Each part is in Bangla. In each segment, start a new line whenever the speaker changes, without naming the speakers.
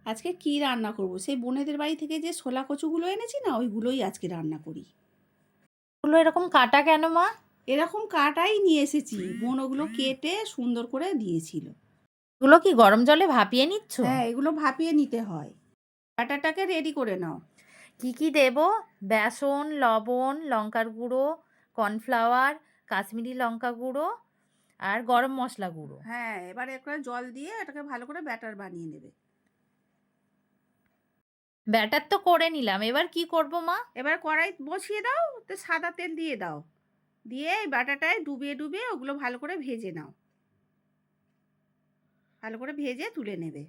আজকে কি রান্না করব? সেই বোনেদের বাড়ি থেকে যে ছোলা কচুগুলো এনেছি না, ওইগুলোই আজকে রান্না করি।
ওগুলো এরকম কাটা কেন মা?
এরকম কাটাই নিয়ে এসেছি। বোন ওগুলো কেটে সুন্দর করে দিয়েছিল।
এগুলো কি গরম জলে ভাপিয়ে নিচ্ছ?
হ্যাঁ, এগুলো ভাপিয়ে নিতে হয়। ব্যাটারটাকে রেডি করে নাও।
কি কি দেব? বেসন, লবণ, লঙ্কার গুঁড়ো, কর্নফ্লাওয়ার, কাশ্মীরি লঙ্কা গুঁড়ো আর গরম মশলা গুঁড়ো।
হ্যাঁ, এবার একটা জল দিয়ে এটাকে ভালো করে ব্যাটার বানিয়ে নেবে।
ব্যাটার তো করে নিলাম। এবার কি করব মা?
এবার কড়াই বসিয়ে দাও, তো সাদা তেল দিয়ে দাও। দিয়ে এই ব্যাটারটায় ডুবিয়ে, ডুবিয়ে ওগুলো ভালো করে ভেজে নাও। ভালো করে ভেজে তুলে নেবে।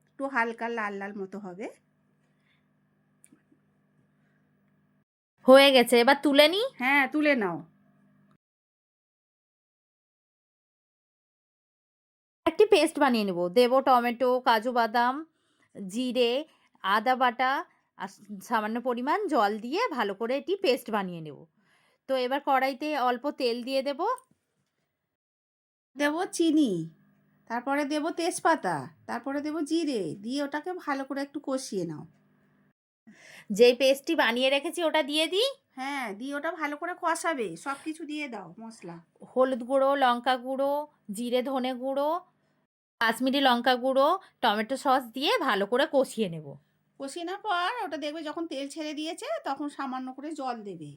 একটু হালকা লাল, লাল মতো হবে।
হয়ে গেছে। এবার তুলে নিই।
হ্যাঁ, তুলে নাও।
একটি পেস্ট বানিয়ে নেব। দেব টমেটো, কাজু বাদাম, জিরে, আদা বাটা আর সামান্য পরিমাণ জল দিয়ে ভালো করে এটি পেস্ট বানিয়ে নেব। তো এবার কড়াইতে অল্প তেল দিয়ে দেব।
দেব চিনি, তারপরে দেব তেজপাতা, তারপরে দেব জিরে, দিয়ে ওটাকে ভালো করে একটু কষিয়ে নাও।
যেই পেস্টটি বানিয়ে রেখেছি ওটা দিয়ে দিই।
হ্যাঁ, দিয়ে ওটা ভালো করে কষাবে, সব কিছু দিয়ে দাও মশলা।
হলুদ গুঁড়ো, লঙ্কা গুঁড়ো, জিরে ধনে গুঁড়ো, কাশ্মীরি লঙ্কা গুঁড়ো, টমেটো সস দিয়ে ভালো করে কষিয়ে নেব।
কষিয়ে নেওয়ার পর ওটা দেখবে যখন তেল ছেড়ে দিয়েছে তখন সামান্য করে জল দেবে।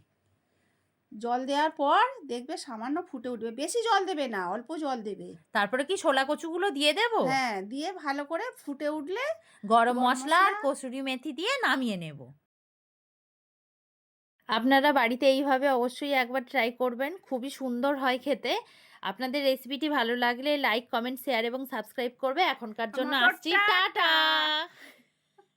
জল দেওয়ার পর দেখবে সামান্য ফুটে উঠবে, বেশি জল দেবে না, অল্প জল দেবে।
তারপরে কি ছোলা কচুগুলো দিয়ে দেব?
হ্যাঁ, দিয়ে ভালো করে ফুটে উঠলে
গরম
গরম
মশলা আর
মশলা।
কসুরি মেথি দিয়ে নামিয়ে নেব। আপনারা বাড়িতে এইভাবে অবশ্যই একবার ট্রাই করবেন। খুবই সুন্দর হয় খেতে। আপনাদের রেসিপিটি ভালো লাগলে লাইক, কমেন্ট, শেয়ার এবং সাবস্ক্রাইব করবে। এখনকার জন্য
মতো
আসছি।
টাটা।
টাটা।